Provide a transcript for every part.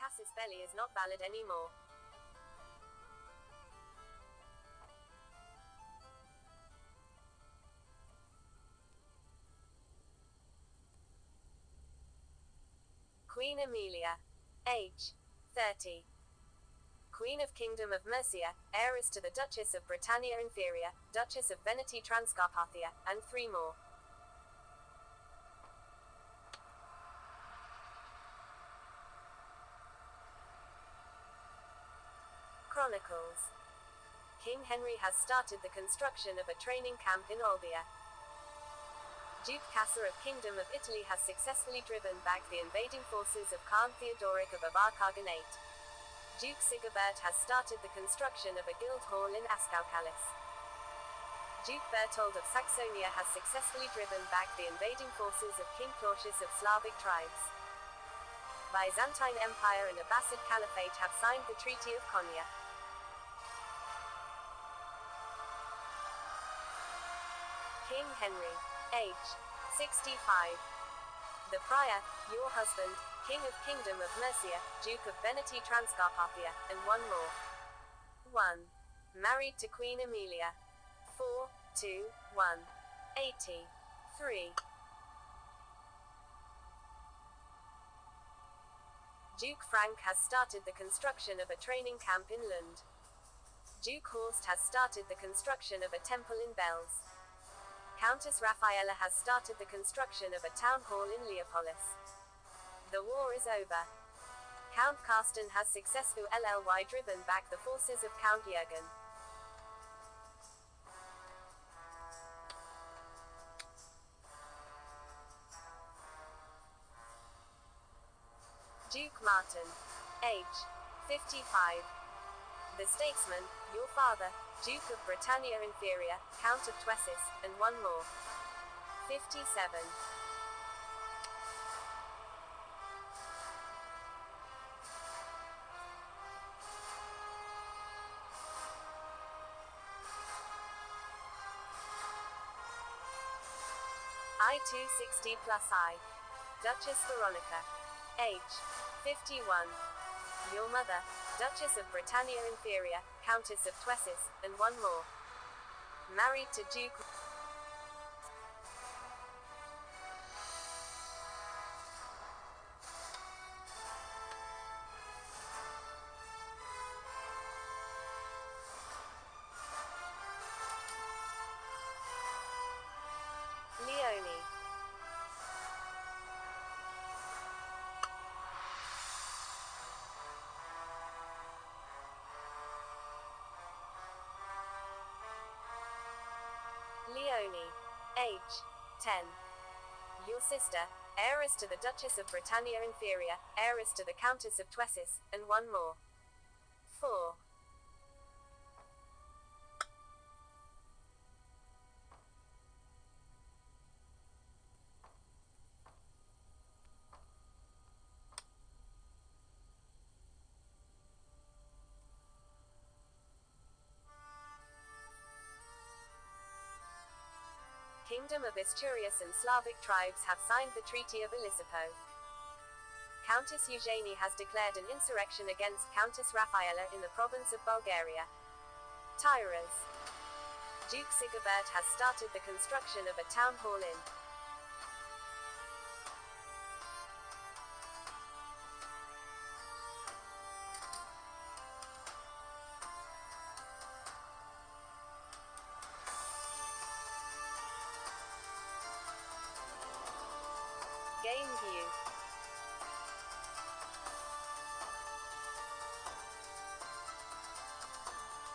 casus belli is not valid anymore. Queen Emilia. Age 30. Queen of Kingdom of Mercia, heiress to the Duchess of Britannia Inferior, Duchess of Veneti Transcarpathia, and 3 more. Chronicles. King Henry has started the construction of a training camp in Olbia. Duke Casser of Kingdom of Italy has successfully driven back the invading forces of Khan Theodoric of Avar Khaganate. Duke Sigebert has started the construction of a guild hall in Ascaucalis. Duke Berthold of Saxonia has successfully driven back the invading forces of King Claudius of Slavic tribes. Byzantine Empire and Abbasid Caliphate have signed the Treaty of Konya. King Henry. Age 65. The Prior, your husband, King of Kingdom of Mercia, Duke of Veneti Transcarpathia, and 1 more. 1. Married to Queen Emilia. 4, 2, 1. 80. 3. Duke Frank has started the construction of a training camp in Lund. Duke Horst has started the construction of a temple in Bells. Countess Raffaella has started the construction of a town hall in Leopolis. The war is over. Count Carsten has successfully driven back the forces of Count Jürgen. Duke Martin. Age 55. The statesman, your father, Duke of Britannia Inferior, Count of Tuesis, and 1 more. 57. I-260 plus I. Duchess Veronica. Age 51. Your mother, Duchess of Britannia Inferior, Countess of Tuesis, and 1 more. Married to Duke Leone. Leone. Age 10. Your sister, heiress to the Duchess of Britannia Inferior, heiress to the Countess of Tuesis, and 1 more. 4. Kingdom of Isturias and Slavic tribes have signed the Treaty of Ilisipo. Countess Eugenie has declared an insurrection against Countess Raffaella in the province of Bulgaria. Tyras. Duke Sigebert has started the construction of a town hall in Game View.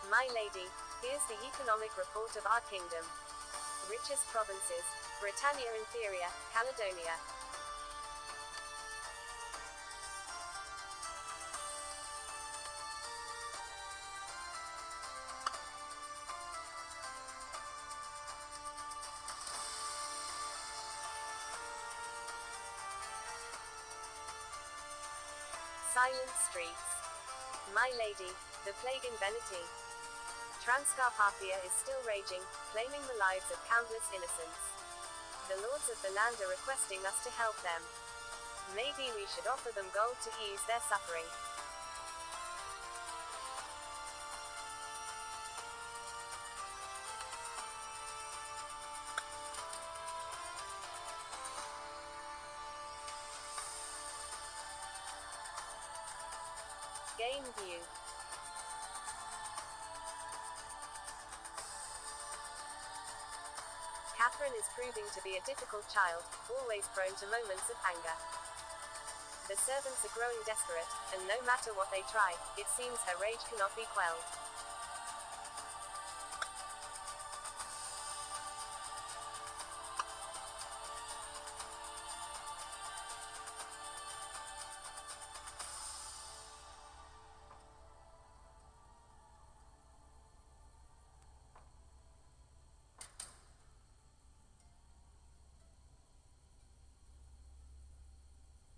My lady, here's the economic report of our kingdom. Richest provinces: Britannia Inferior, Caledonia. Silent streets. My lady, the plague in Veneti. Transcarpathia is still raging, claiming the lives of countless innocents. The lords of the land are requesting us to help them. Maybe we should offer them gold to ease their suffering. Game view. Catherine is proving to be a difficult child, always prone to moments of anger. The servants are growing desperate, and no matter what they try, it seems her rage cannot be quelled.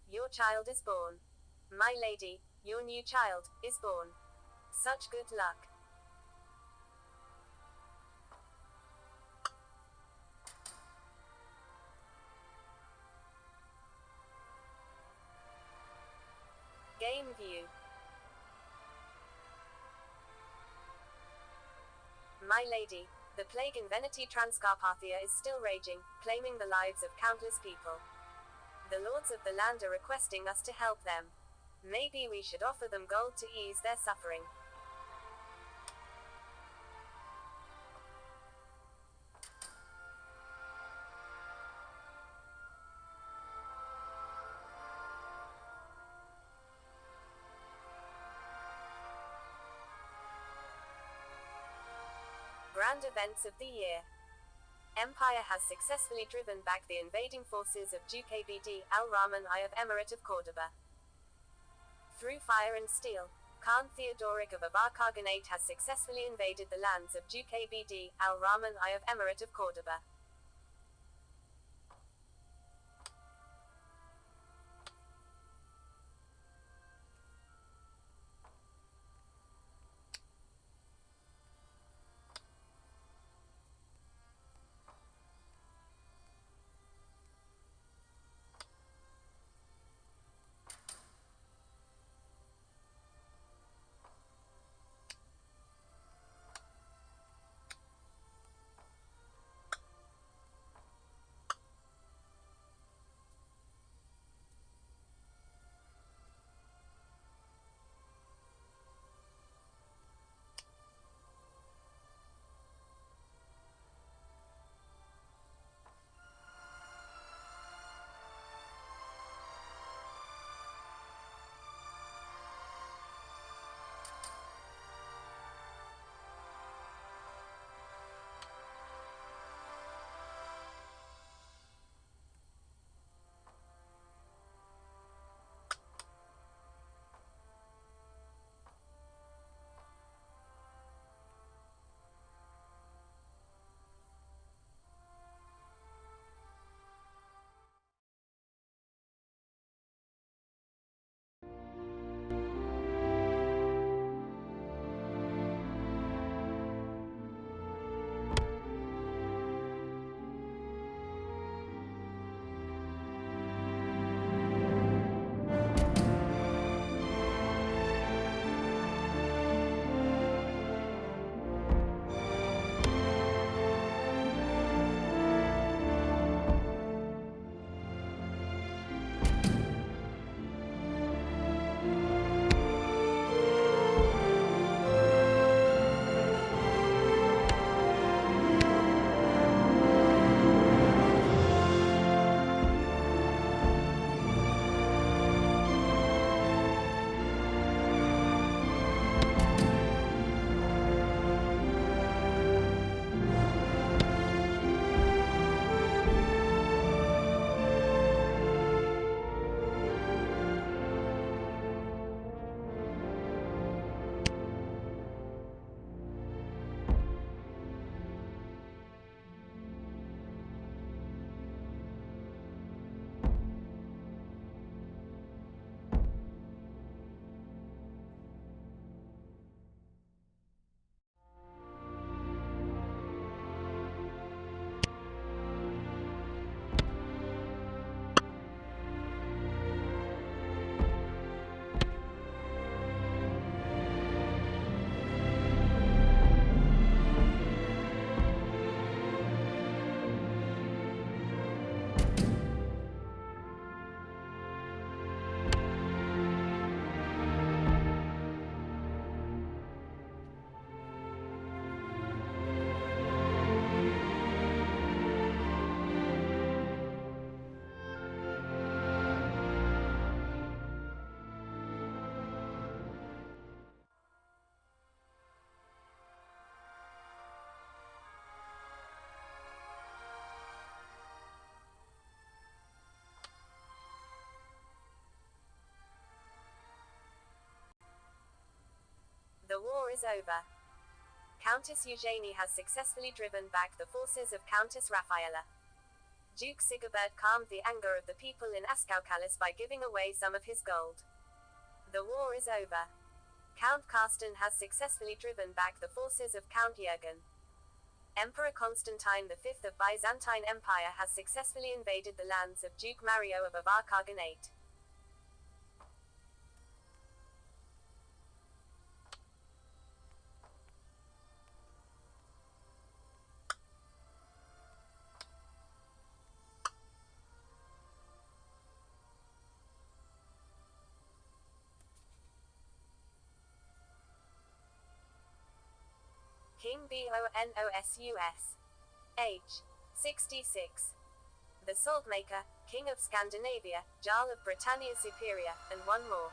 Your child is born. My lady, your new child is born. Such good luck. Game view. My lady, the plague in Veneti Transcarpathia is still raging, claiming the lives of countless people. The lords of the land are requesting us to help them. Maybe we should offer them gold to ease their suffering. Grand events of the year. Empire has successfully driven back the invading forces of Duke Abd al-Rahman I of Emirate of Cordoba. Through fire and steel, Khan Theodoric of Avar Khaganate has successfully invaded the lands of Duke Abd al-Rahman I of Emirate of Cordoba. war is over. Countess Eugenie has successfully driven back the forces of Countess Raffaella. Duke Sigebert calmed the anger of the people in Ascaucalis by giving away some of his gold. The war is over. Count Carsten has successfully driven back the forces of Count Jürgen. Emperor Constantine V of Byzantine Empire has successfully invaded the lands of Duke Mario of Avar Khaganate. King Bonosus. Age 66. The Saltmaker, King of Scandinavia, Jarl of Britannia Superior, and one more.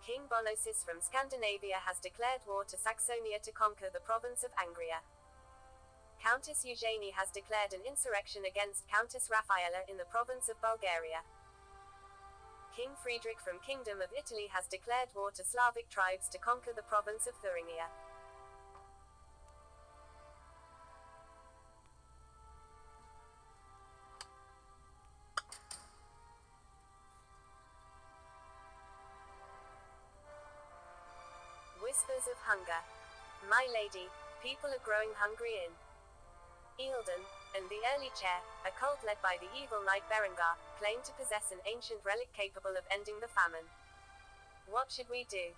King Bonosus from Scandinavia has declared war to Saxonia to conquer the province of Angria. Countess Eugenie has declared an insurrection against Countess Raffaella in the province of Bulgaria. King Friedrich from Kingdom of Italy has declared war to Slavic tribes to conquer the province of Thuringia. Whispers of hunger. My lady, people are growing hungry in Eilden, and the early chair, a cult led by the evil knight Berengar, claimed to possess an ancient relic capable of ending the famine. What should we do?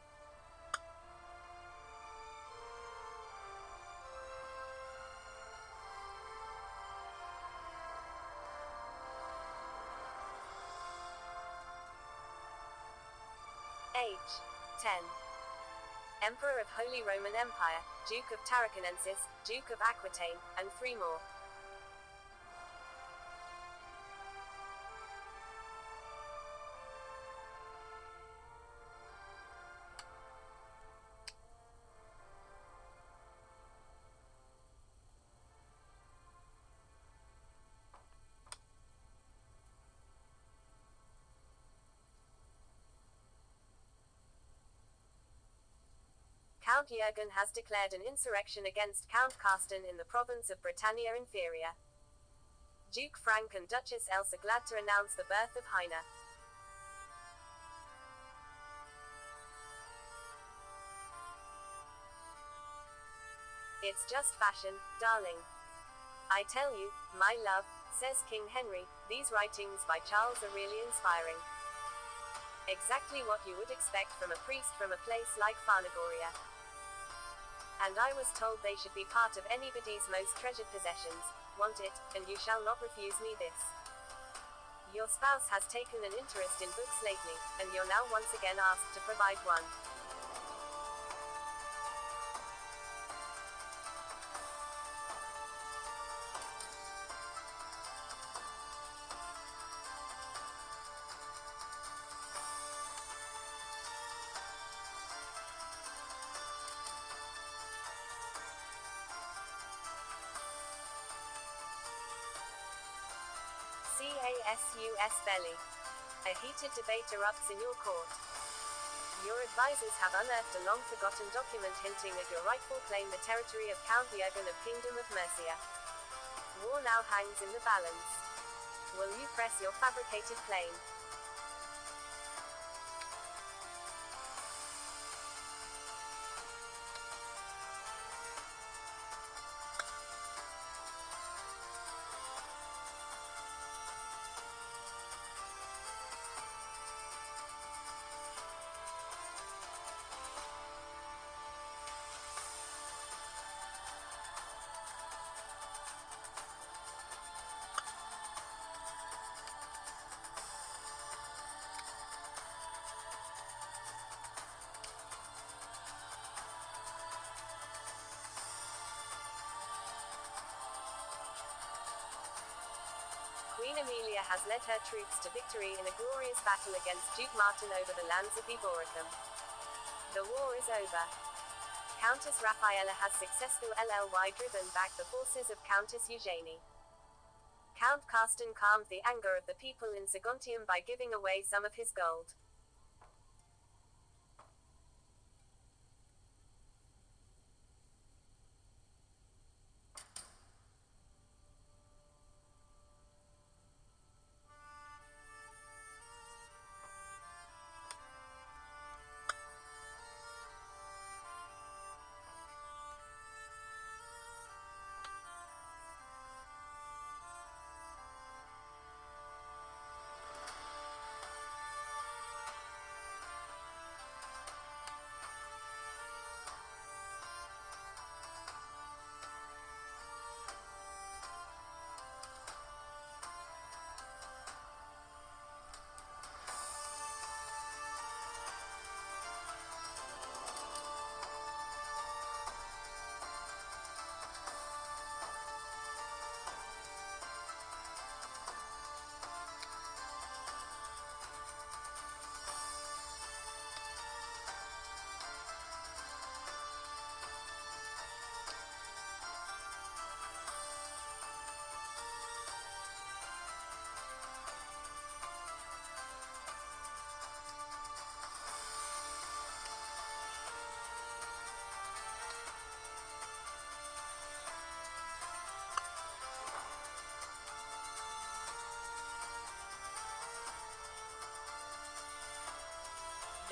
Age 10. Emperor of Holy Roman Empire, Duke of Tarraconensis, Duke of Aquitaine, and 3 more. Count Jürgen has declared an insurrection against Count Carsten in the province of Britannia Inferior. Duke Frank and Duchess Elsa glad to announce the birth of Heine. It's just fashion, darling. I tell you, my love, says King Henry, these writings by Charles are really inspiring. Exactly what you would expect from a priest from a place like Pharnagoria. And I was told they should be part of anybody's most treasured possessions. Want it, and you shall not refuse me this. Your spouse has taken an interest in books lately, and you're now once again asked to provide one. CASUS belly. A heated debate erupts in your court. Your advisors have unearthed a long-forgotten document hinting at your rightful claim the territory of Count Jürgen of Kingdom of Mercia. War now hangs in the balance. Will you press your fabricated claim? Queen Amelia has led her troops to victory in a glorious battle against Duke Martin over the lands of Eboracum. The war is over. Countess Rafaela has successfully driven back the forces of Countess Eugenie. Count Carsten calmed the anger of the people in Saguntium by giving away some of his gold.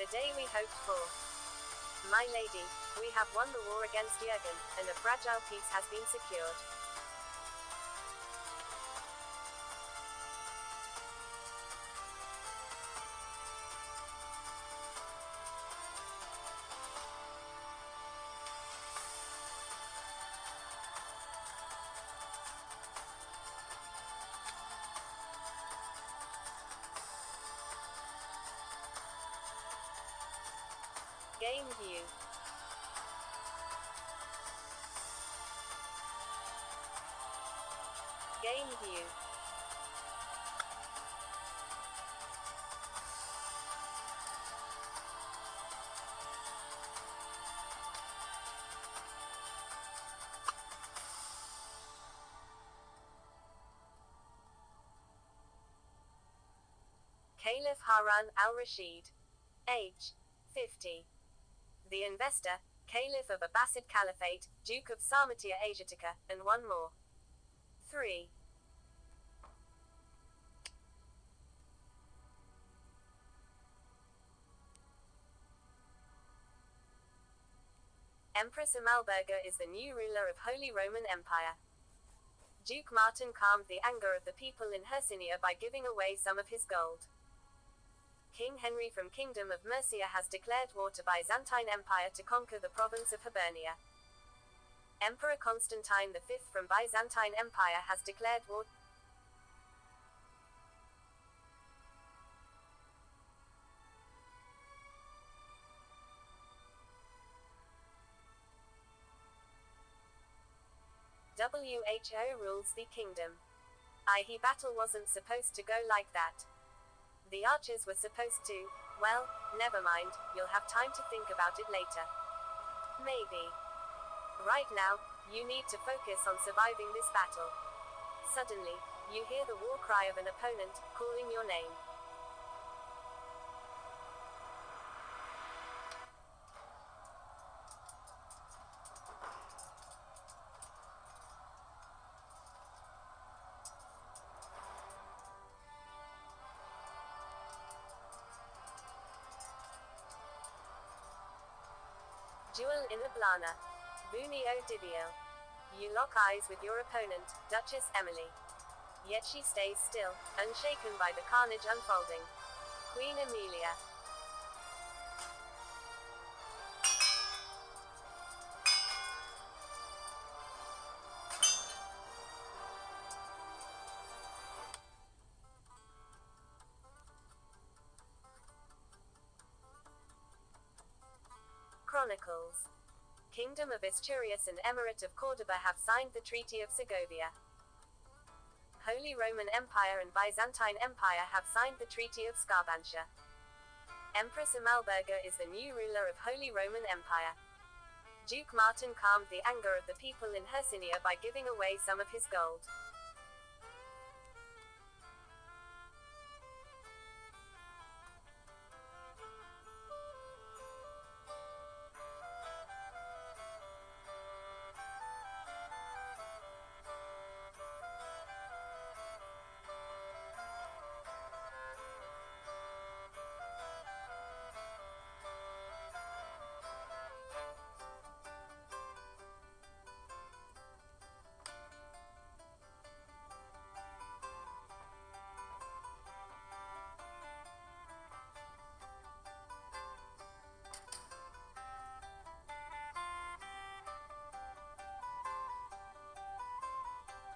The day we hoped for. My lady, we have won the war against Jurgen, and a fragile peace has been secured. Game view. Game view. Caliph Harun al-Rashid. Age 50. The investor, Caliph of Abbasid Caliphate, Duke of Sarmatia Asiatica, and one more. 3. Empress Amalberga is the new ruler of Holy Roman Empire. Duke Martin calmed the anger of the people in Hercynia by giving away some of his gold. King Henry from Kingdom of Mercia has declared war to Byzantine Empire to conquer the province of Hibernia. Emperor Constantine V from Byzantine Empire has declared war. WHO rules the kingdom. The battle wasn't supposed to go like that. The archers were supposed to, well, never mind, you'll have time to think about it later. Maybe. Right now, you need to focus on surviving this battle. Suddenly, you hear the war cry of an opponent, calling your name. Duel in Ablana. Bunio Dibio. You lock eyes with your opponent, Duchess Emily. Yet she stays still, unshaken by the carnage unfolding. Queen Amelia. Chronicles. Kingdom of Asturias and Emirate of Córdoba have signed the Treaty of Segovia. Holy Roman Empire and Byzantine Empire have signed the Treaty of Scarbantia. Empress Amalberga is the new ruler of Holy Roman Empire. Duke Martin calmed the anger of the people in Hercynia by giving away some of his gold.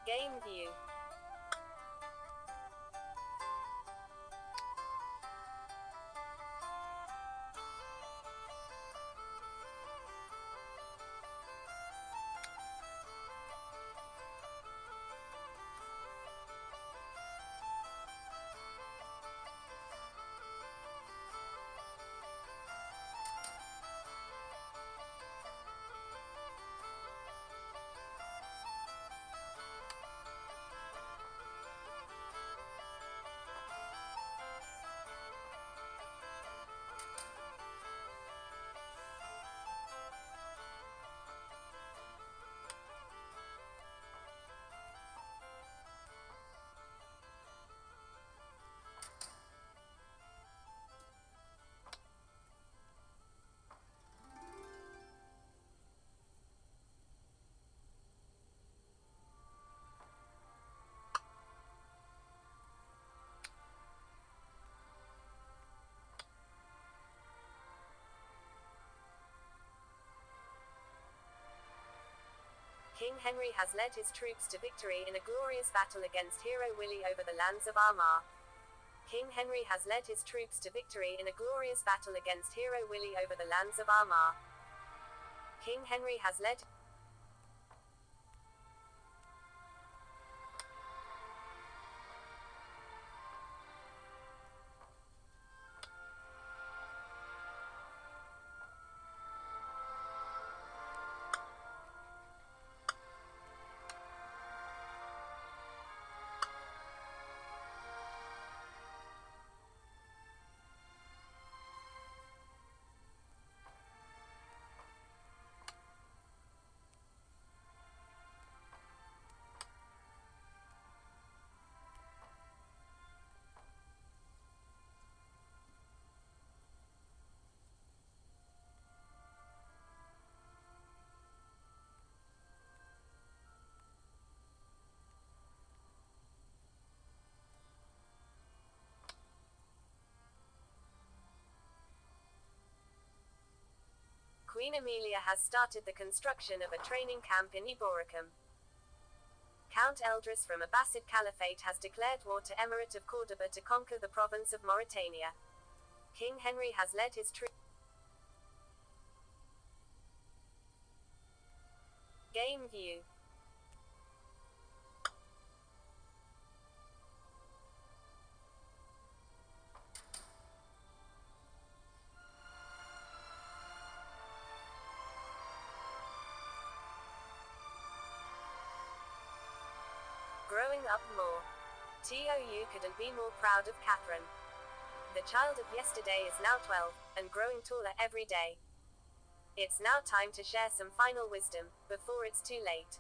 Game view. King Henry has led his troops to victory in a glorious battle against Hero Willie over the lands of Armagh. King Henry has led his troops to victory in a glorious battle against Hero Willie over the lands of Armagh. King Henry has led Queen Amelia has started the construction of a training camp in Eboracum. Count Eldris from Abbasid Caliphate has declared war to Emirate of Cordoba to conquer the province of Mauritania. King Henry has led his troops. Game view. Growing up more. TOU couldn't be more proud of Catherine. The child of yesterday is now 12, and growing taller every day. It's now time to share some final wisdom, before it's too late.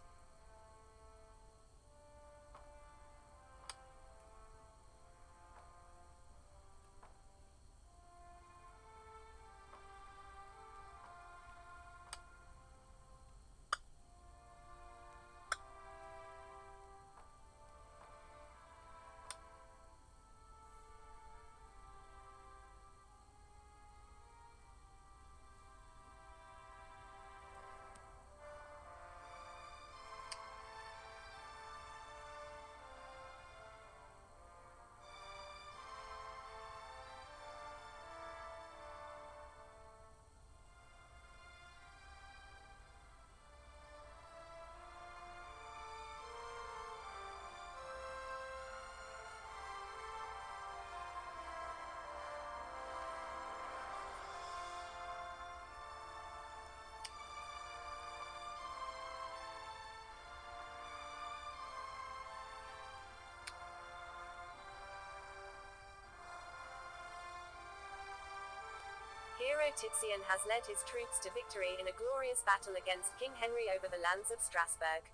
Hero Titian has led his troops to victory in a glorious battle against King Henry over the lands of Strasbourg.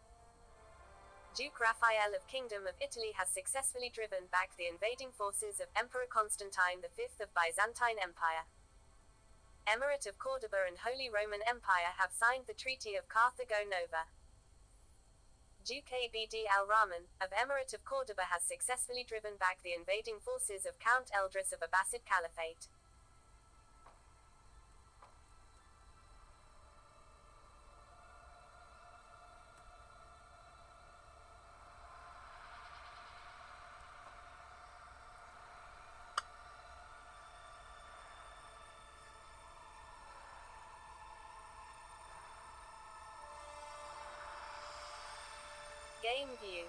Duke Raphael of Kingdom of Italy has successfully driven back the invading forces of Emperor Constantine V of Byzantine Empire. Emirate of Cordoba and Holy Roman Empire have signed the Treaty of Carthago Nova. Duke Abd al-Rahman, of Emirate of Cordoba has successfully driven back the invading forces of Count Eldris of Abbasid Caliphate. Game view.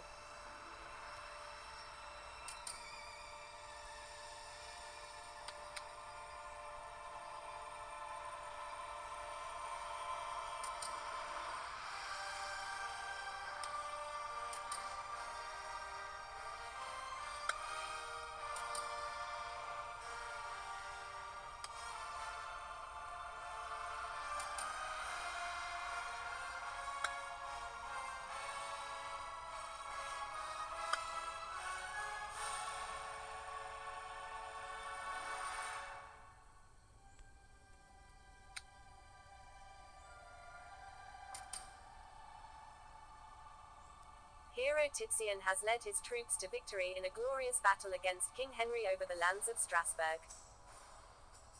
Hero Titian has led his troops to victory in a glorious battle against King Henry over the lands of Strasbourg.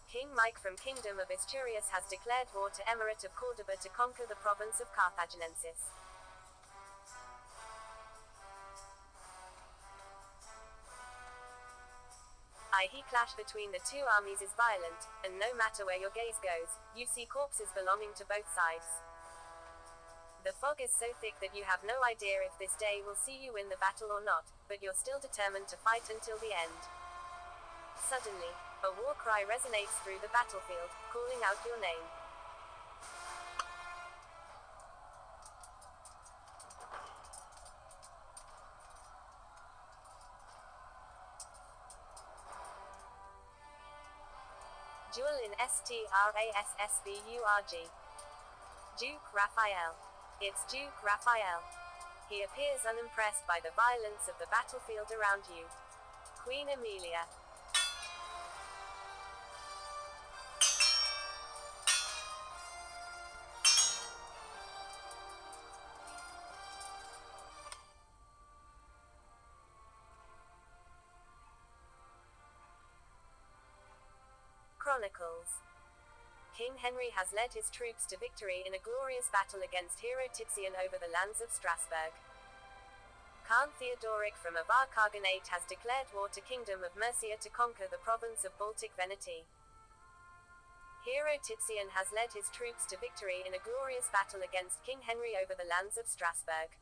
King Mike from Kingdom of Asturias has declared war to Emirate of Cordoba to conquer the province of Carthaginensis. The clash between the two armies is violent, and no matter where your gaze goes, you see corpses belonging to both sides. The fog is so thick that you have no idea if this day will see you win the battle or not, but you're still determined to fight until the end. Suddenly, a war cry resonates through the battlefield, calling out your name. Duel in Strasbourg. Duke Raphael. It's Duke Raphael. He appears unimpressed by the violence of the battlefield around you. Queen Amelia. Chronicles. King Henry has led his troops to victory in a glorious battle against Hero Titian over the lands of Strasbourg. Khan Theodoric from Avar Khaganate has declared war to Kingdom of Mercia to conquer the province of Baltic Veneti. Hero Titian has led his troops to victory in a glorious battle against King Henry over the lands of Strasbourg.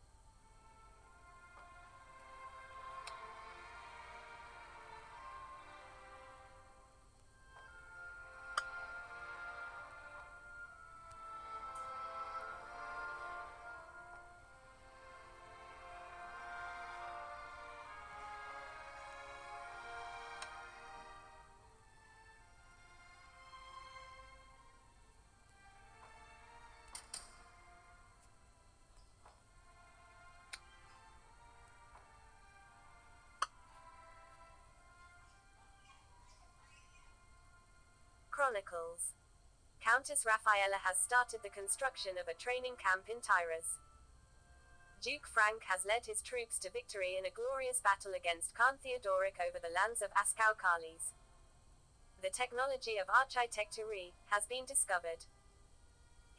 Chronicles. Countess Raffaella has started the construction of a training camp in Tyras. Duke Frank has led his troops to victory in a glorious battle against Khan Theodoric over the lands of Ascau-Calis. The technology of architecture has been discovered.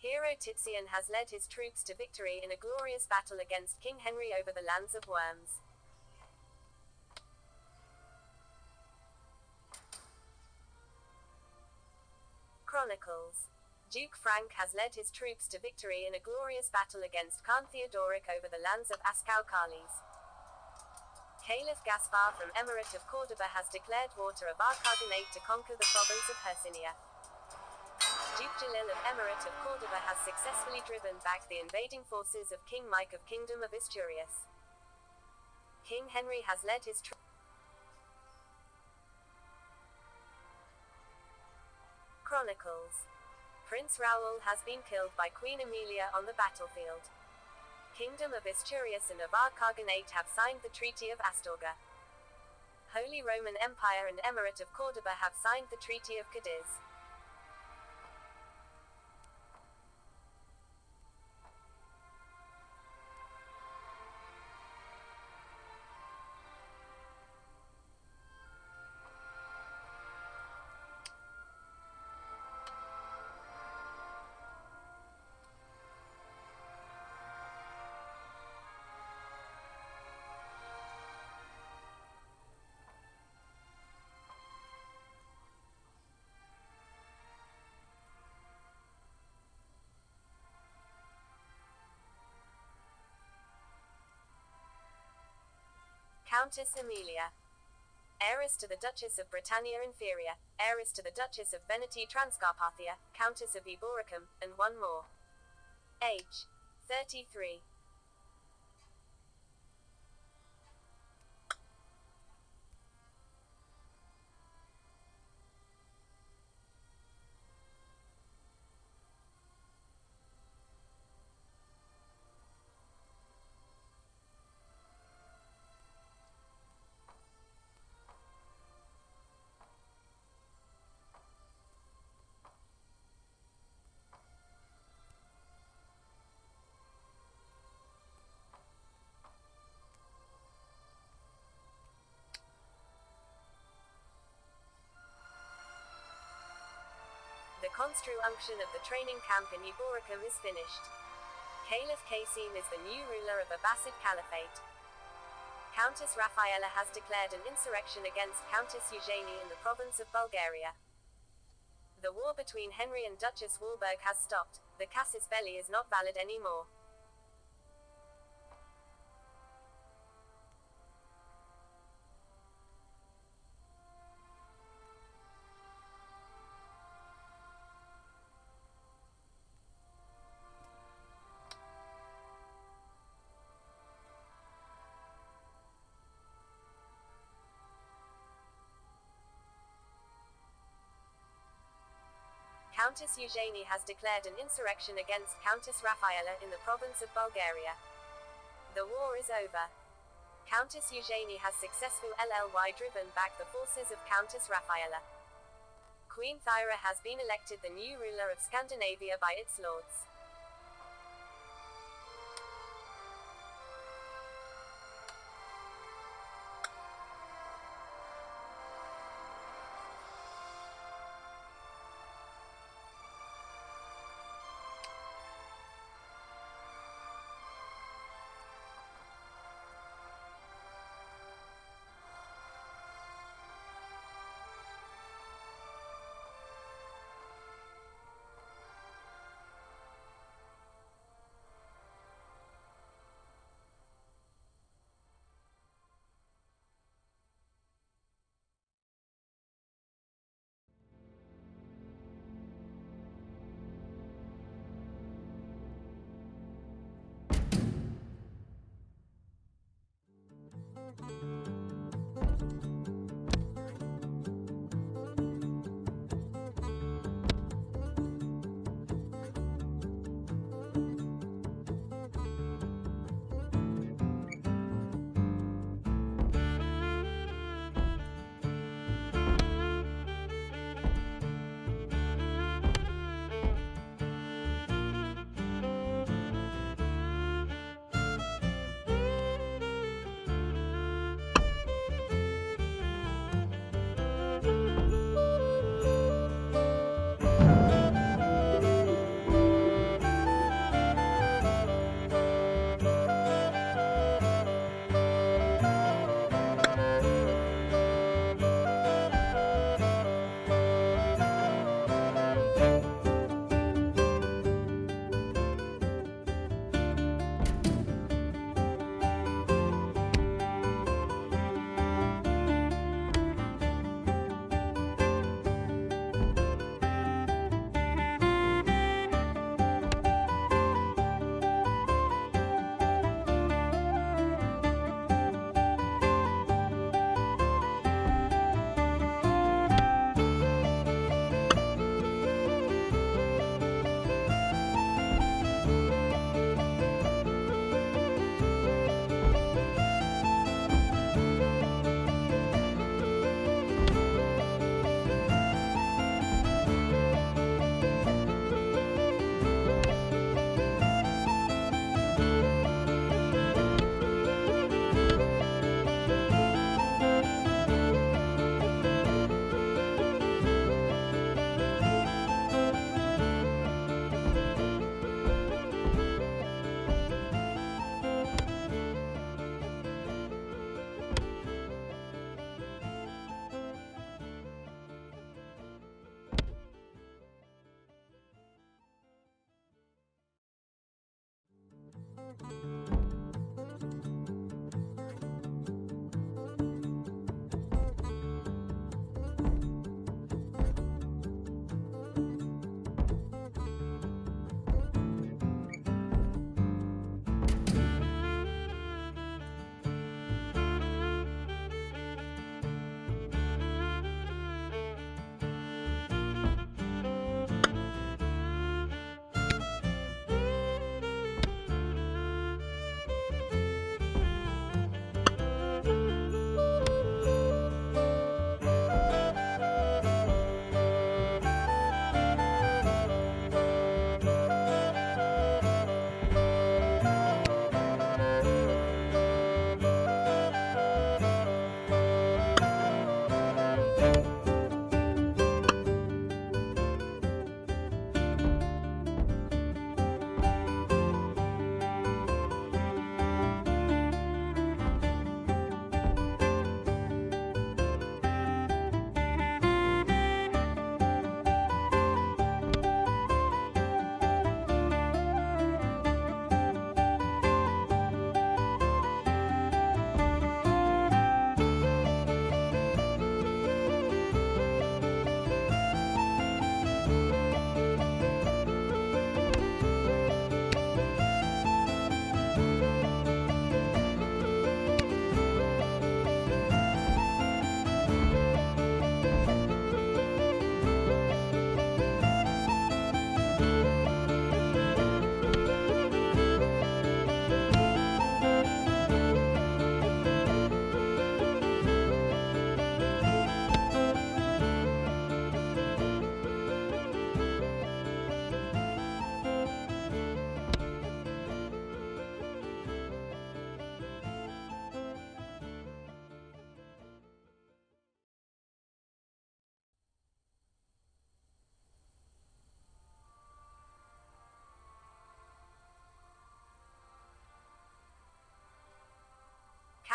Hero Titian has led his troops to victory in a glorious battle against King Henry over the lands of Worms. Chronicles. Duke Frank has led his troops to victory in a glorious battle against Khan Theodoric over the lands of Ascau-Calis. Caliph Gaspar from Emirate of Cordoba has declared war to Avar Khaganate to conquer the province of Hercynia. Duke Jalil of Emirate of Cordoba has successfully driven back the invading forces of King Mike of Kingdom of Asturias. King Henry has led his troops. Chronicles. Prince Raoul has been killed by Queen Emilia on the battlefield. Kingdom of Asturias and Avar Khaganate have signed the Treaty of Astorga. Holy Roman Empire and Emirate of Cordoba have signed the Treaty of Cadiz. Countess Emilia. Heiress to the Duchess of Britannia Inferior, heiress to the Duchess of Veneti Transcarpathia, Countess of Eboracum, and one more. Age 33. The constru unction of the training camp in Eboracum is finished. Caliph Qasim is the new ruler of Abbasid Caliphate. Countess Rafaela has declared an insurrection against Countess Eugenie in the province of Bulgaria. The war between Henry and Duchess Walburg has stopped. The casus belli is not valid anymore. Countess Eugenie has declared an insurrection against Countess Rafaela in the province of Bulgaria. The war is over. Countess Eugenie has successfully driven back the forces of Countess Rafaela. Queen Thyra has been elected the new ruler of Scandinavia by its lords.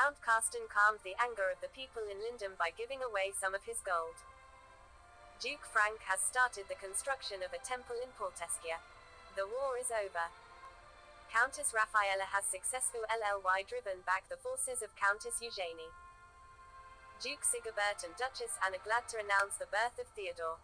Count Carsten calmed the anger of the people in Lindum by giving away some of his gold. Duke Frank has started the construction of a temple in Polteschia. The war is over. Countess Raffaella has successfully driven back the forces of Countess Eugenie. Duke Sigebert and Duchess Anna glad to announce the birth of Theodore.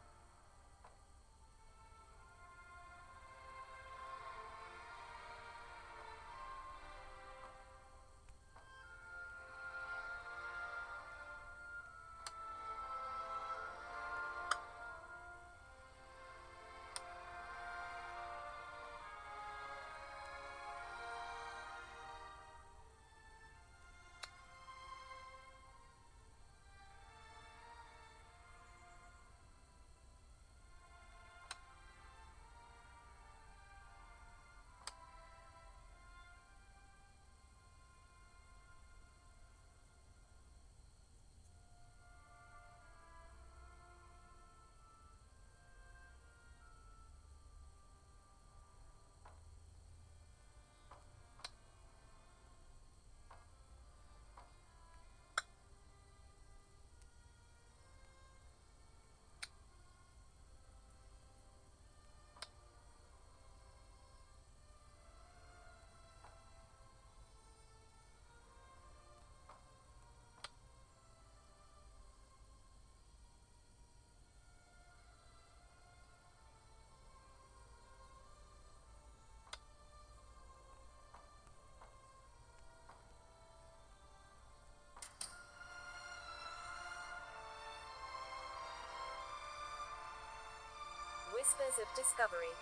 Whispers of discovery.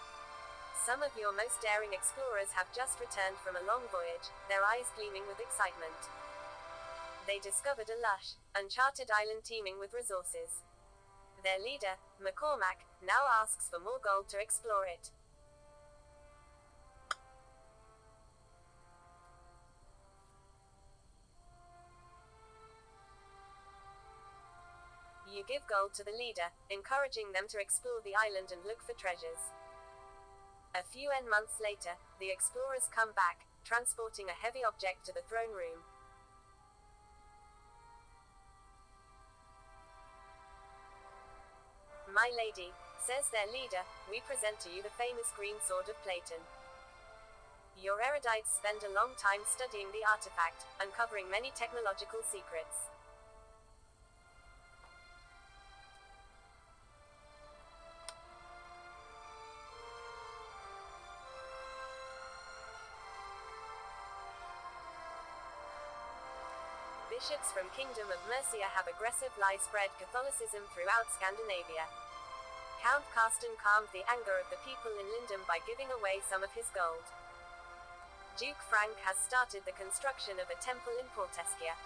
Some of your most daring explorers have just returned from a long voyage, their eyes gleaming with excitement. They discovered a lush, uncharted island teeming with resources. Their leader, McCormack, now asks for more gold to explore it. You give gold to the leader, encouraging them to explore the island and look for treasures. A few months later, the explorers come back, transporting a heavy object to the throne room. My lady, says their leader, we present to you the famous green sword of Platon. Your erudites spend a long time studying the artifact, uncovering many technological secrets. Bishops from Kingdom of Mercia have aggressively spread Catholicism throughout Scandinavia. Count Carsten calmed the anger of the people in Lindum by giving away some of his gold. Duke Frank has started the construction of a temple in Polteschia.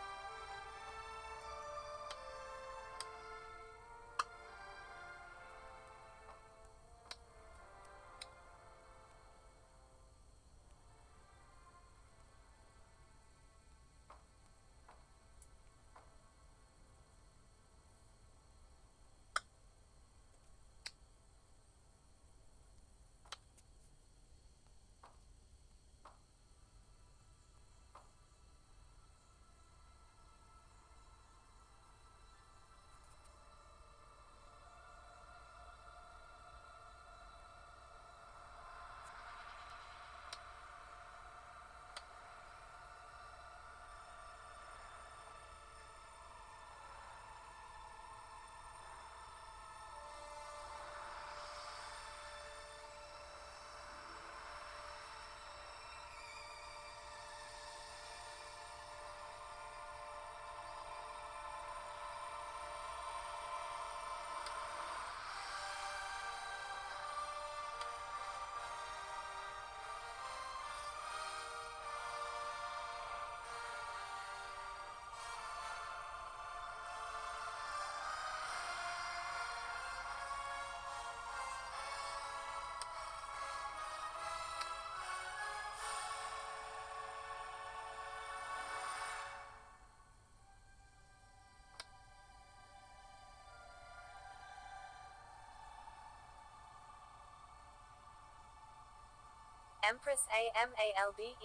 Empress Amalberga,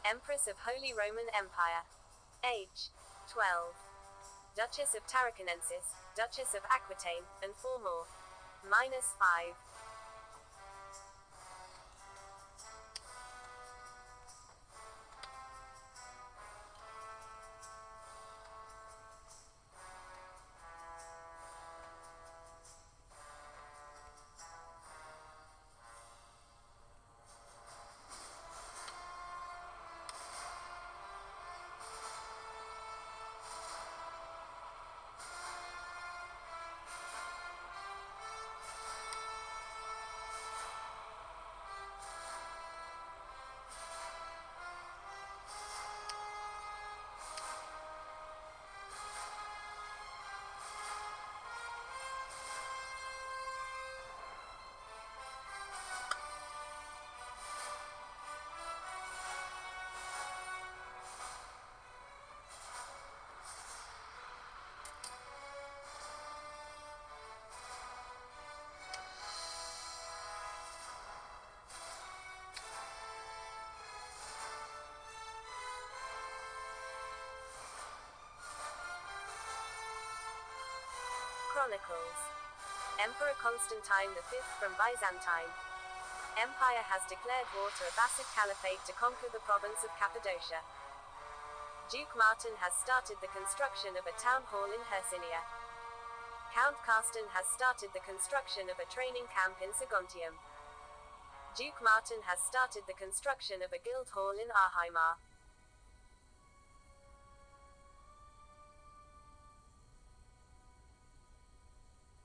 Empress of Holy Roman Empire. Age 12. Duchess of Tarraconensis, Duchess of Aquitaine, and 4 more. -5. Chronicles. Emperor Constantine V from Byzantine Empire has declared war to Abbasid Caliphate to conquer the province of Cappadocia. Duke Martin has started the construction of a town hall in Hercynia. Count Carsten has started the construction of a training camp in Saguntium. Duke Martin has started the construction of a guild hall in Arheimar.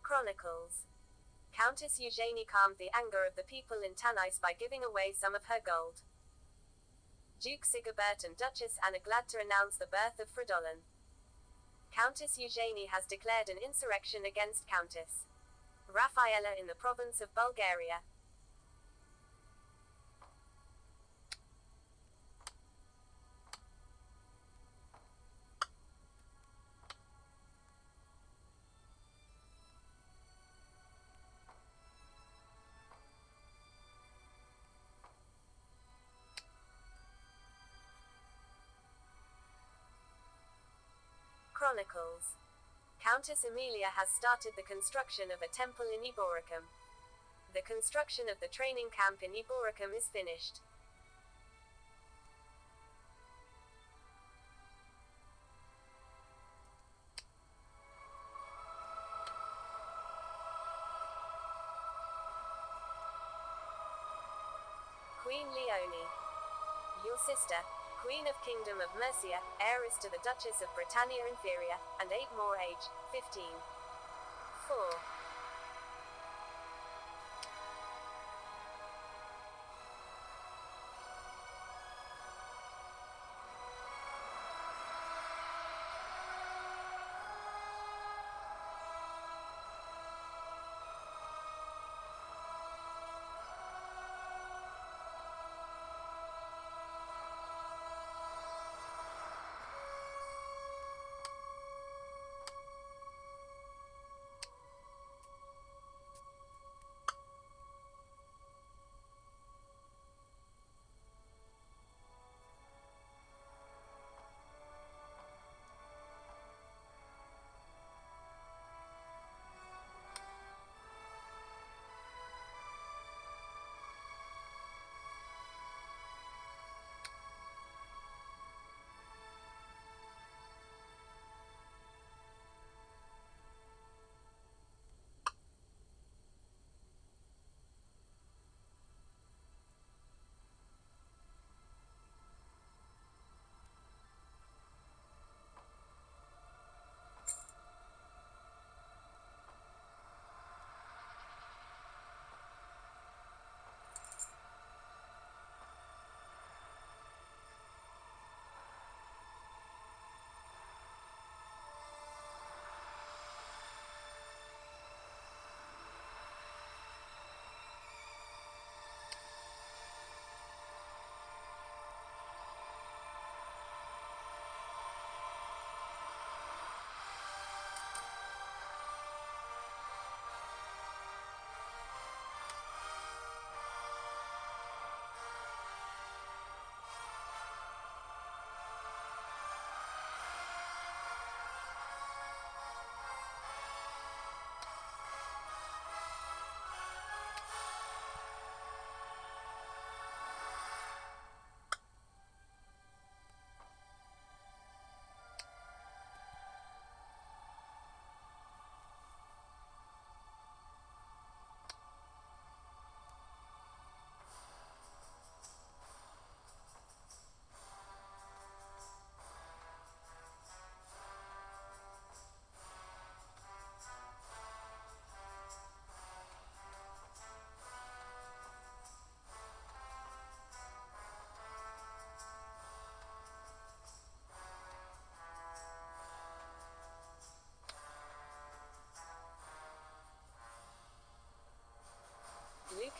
Chronicles. Countess Eugenie calmed the anger of the people in Tanais by giving away some of her gold. Duke Sigebert and Duchess Anna glad to announce the birth of Fridolin. Countess Eugenie has declared an insurrection against Countess Rafaela in the province of Bulgaria. Chronicles. Countess Emilia has started the construction of a temple in Eboracum. The construction of the training camp in Eboracum is finished. Queen Leonie. Your sister, Queen of Kingdom of Mercia, heiress to the Duchess of Britannia Inferior, and 8 more age, 15. 4.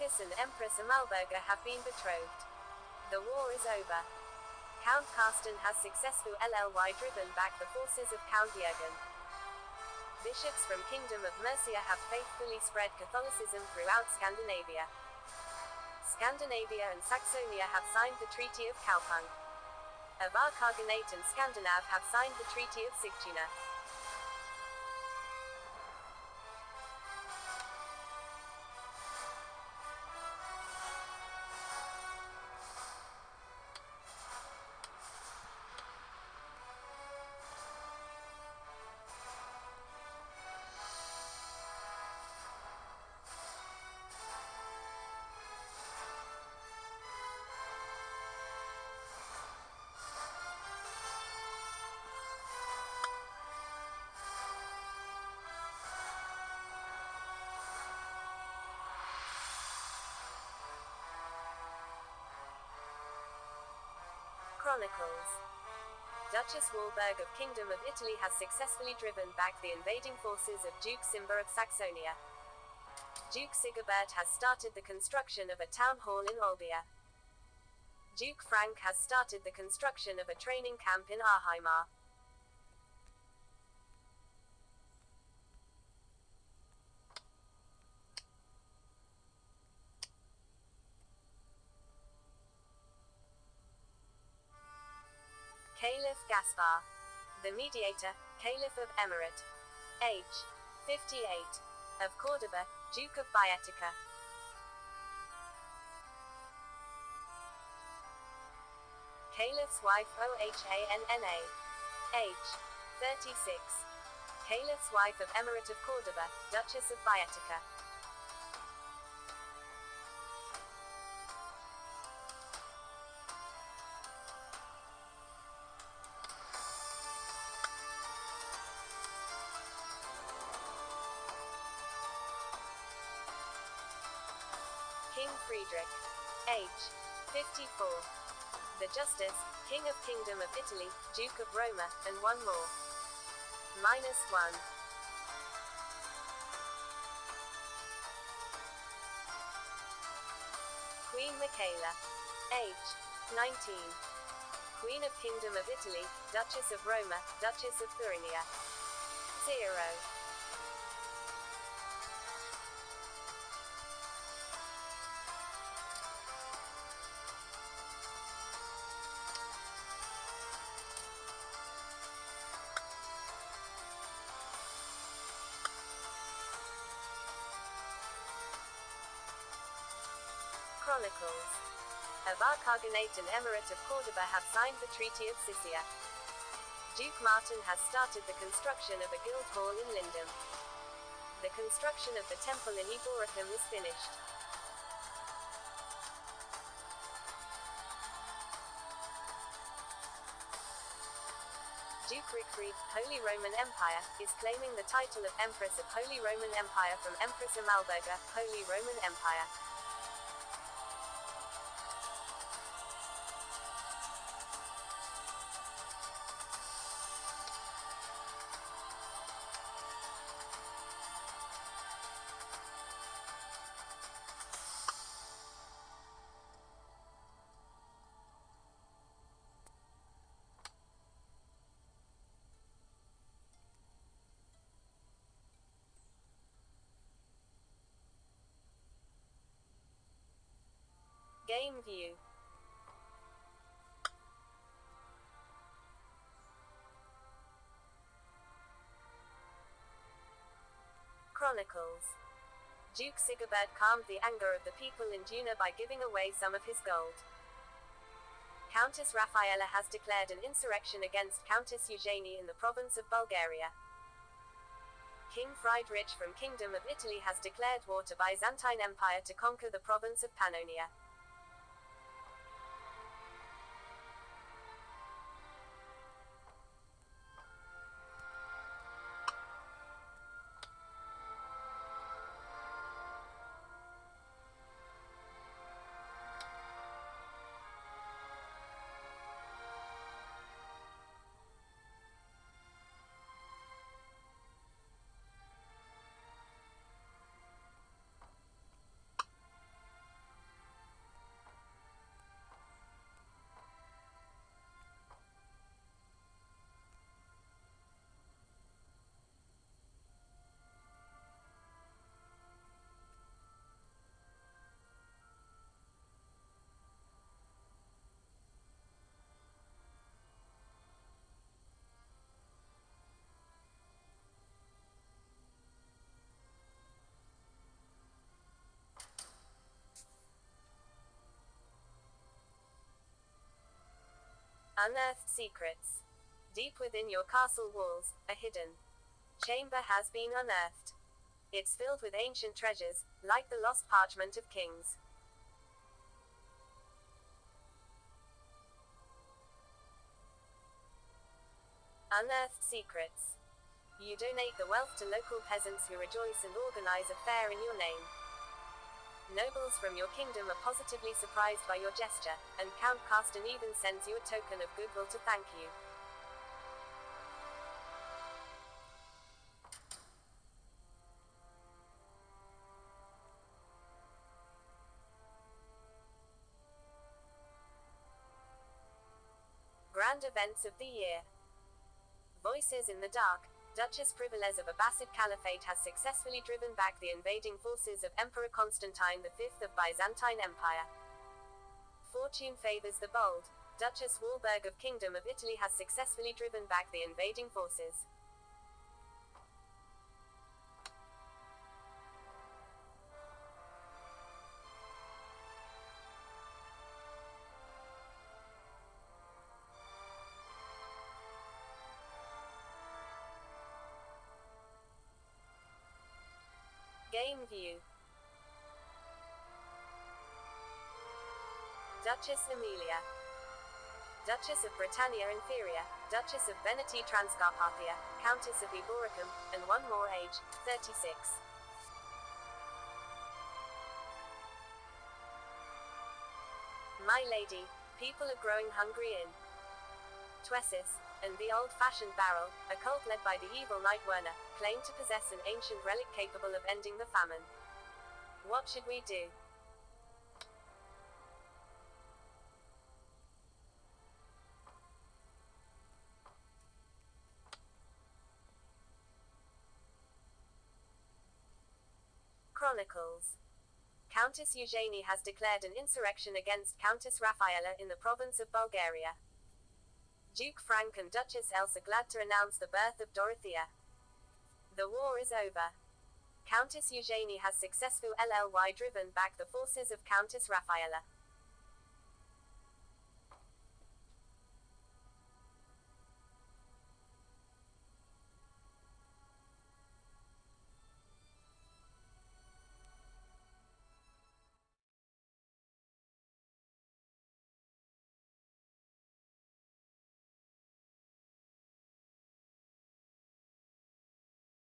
Marcus and Empress Amalberga have been betrothed. The war is over. Count Carsten has successfully driven back the forces of Count Jürgen. Bishops from Kingdom of Mercia have faithfully spread Catholicism throughout Scandinavia. Scandinavia and Saxonia have signed the Treaty of Kaupang. Avar Khaganate and Scandinav have signed the Treaty of Sigtuna. Chronicles. Duchess Walburg of Kingdom of Italy has successfully driven back the invading forces of Duke Simba of Saxonia. Duke Sigibert has started the construction of a town hall in Olbia. Duke Frank has started the construction of a training camp in Arheimar. Caliph Gaspar, the mediator, Caliph of Emirate. Age 58. Of Cordoba, Duke of Baetica. Caliph's wife Ohanna. Age 36. Caliph's wife of Emirate of Cordoba, Duchess of Baetica. King Friedrich. Age 54. The Justice, King of Kingdom of Italy, Duke of Roma, and one more. -1. Queen Michaela. Age 19. Queen of Kingdom of Italy, Duchess of Roma, Duchess of Thuringia. 0. Chronicles. Avar Khaganate and Emirate of Cordoba have signed the Treaty of Siscia. Duke Martin has started the construction of a guild hall in Lindum. The construction of the temple in Eboracum is finished. Duke Rickfried, Holy Roman Empire, is claiming the title of Empress of Holy Roman Empire from Empress Amalberga, Holy Roman Empire. Game view. Chronicles. Duke Sigibert calmed the anger of the people in Duna by giving away some of his gold. Countess Rafaela has declared an insurrection against Countess Eugenie in the province of Bulgaria. King Friedrich from Kingdom of Italy has declared war to Byzantine Empire to conquer the province of Pannonia. Unearthed secrets. Deep within your castle walls, a hidden chamber has been unearthed. It's filled with ancient treasures, like the lost parchment of kings. Unearthed secrets. You donate the wealth to local peasants who rejoice and organize a fair in your name. Nobles from your kingdom are positively surprised by your gesture, and Count Carsten even sends you a token of goodwill to thank you. Grand events of the year. Voices in the dark. Duchess Privilez of Abbasid Caliphate has successfully driven back the invading forces of Emperor Constantine V of Byzantine Empire. Fortune favors the bold. Duchess Walburg of Kingdom of Italy has successfully driven back the invading forces. Game view. Duchess Emilia. Duchess of Britannia Inferior, Duchess of Veneti Transcarpathia, Countess of Eboracum, and one more, age 36. My lady, people are growing hungry in Tuesis, and the old-fashioned barrel, a cult led by the evil knight Werner, claimed to possess an ancient relic capable of ending the famine. What should we do? Chronicles. Countess Eugenie has declared an insurrection against Countess Rafaela in the province of Bulgaria. Duke Frank and Duchess Elsa glad to announce the birth of Dorothea. The war is over. Countess Eugenie has successfully driven back the forces of Countess Rafaela.